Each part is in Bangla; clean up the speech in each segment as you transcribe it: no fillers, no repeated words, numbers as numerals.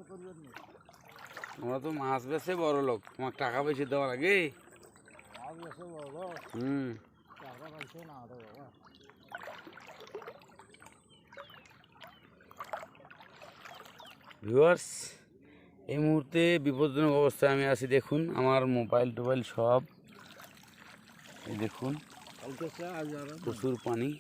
তোমরা তো মাছ বেচে বড় লোক, তোমার টাকা বেশি দেওয়া লাগে। ভিউয়ার্স, এই মুহূর্তে বিপজ্জনক অবস্থায় আমি আছি। দেখুন আমার মোবাইল টোবাইল সব, এই দেখুন প্রচুর পানি।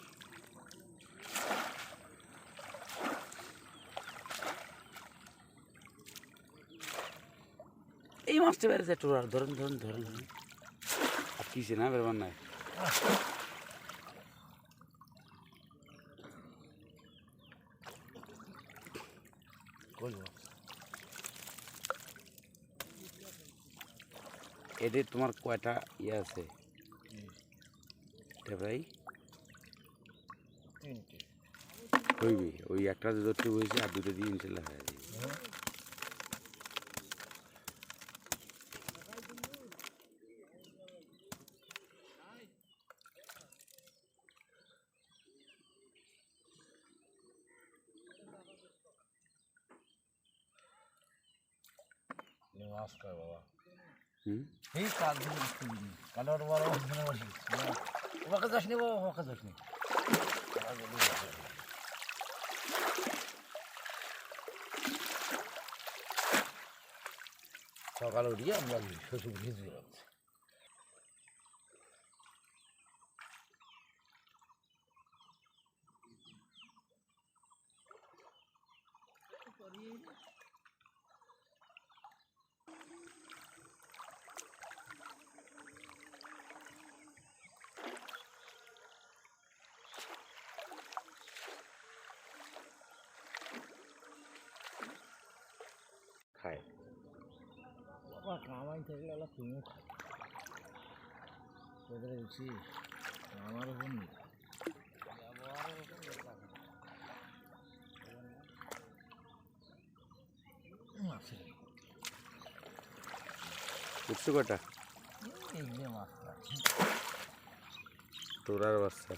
এই মাছটা বেড়েছে একটু ধরুন ধরুন ধরুন ধরুন, আর কিসে না বেরবার নাই। এদের তোমার কয়টা ইয়ে আছে ভাই? হইবে, ওই একটা ধরতে বসেছে, আর দুটো দিয়ে ইনশাল্লাহ হয়ে যাবে। নমস্কার বাবা। এই কাল দিন কালোর বড় দিনে বসি ওকে যাস নি বাবা, ওকে যাস নি। সকালে উঠিয়ে আমরা শ্বশুর ভিজিয়ে রাখছি। খায় বাবা কামাই থাকলে এলা তুমিও খাই তোদের উচিত আমার উপর নেই। উঠছে কটা? মাছ তোরার বাচ্চা।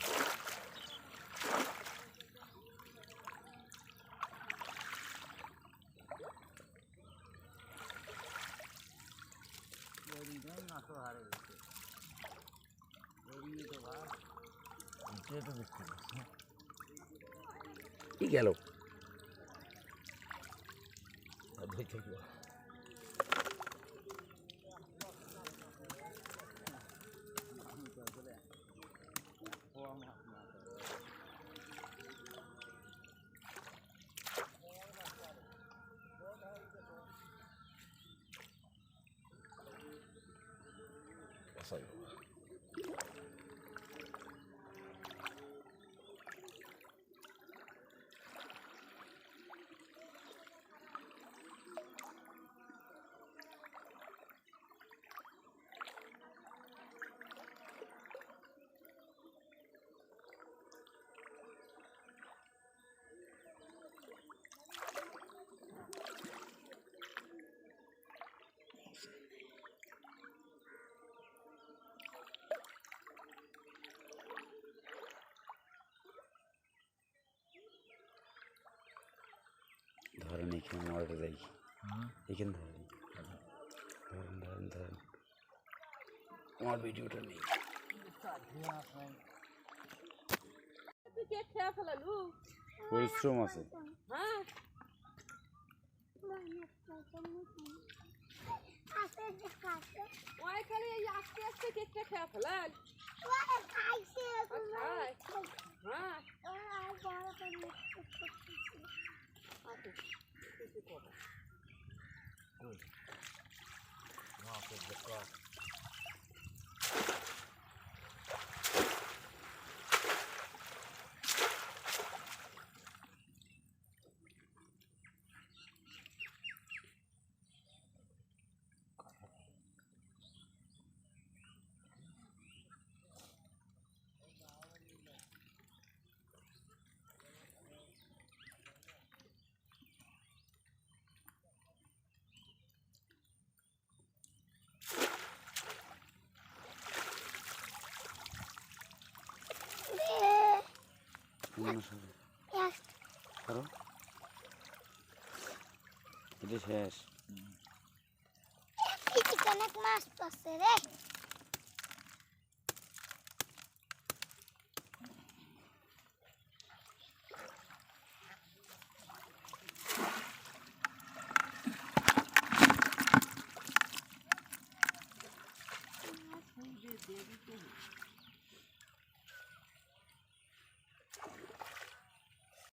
কি গেল? ধরেন এখানে মারতে যাই, এখানে ধরেন ধরেন ধরেন ধরেন, আমার ভিডিওটা নেই। পরিশ্রম আছে। আস্তে আস্তে কেকটা খেয়ে ফেলাল। করো এটা শেষ। অনেক মাছ পাচ্ছে রে।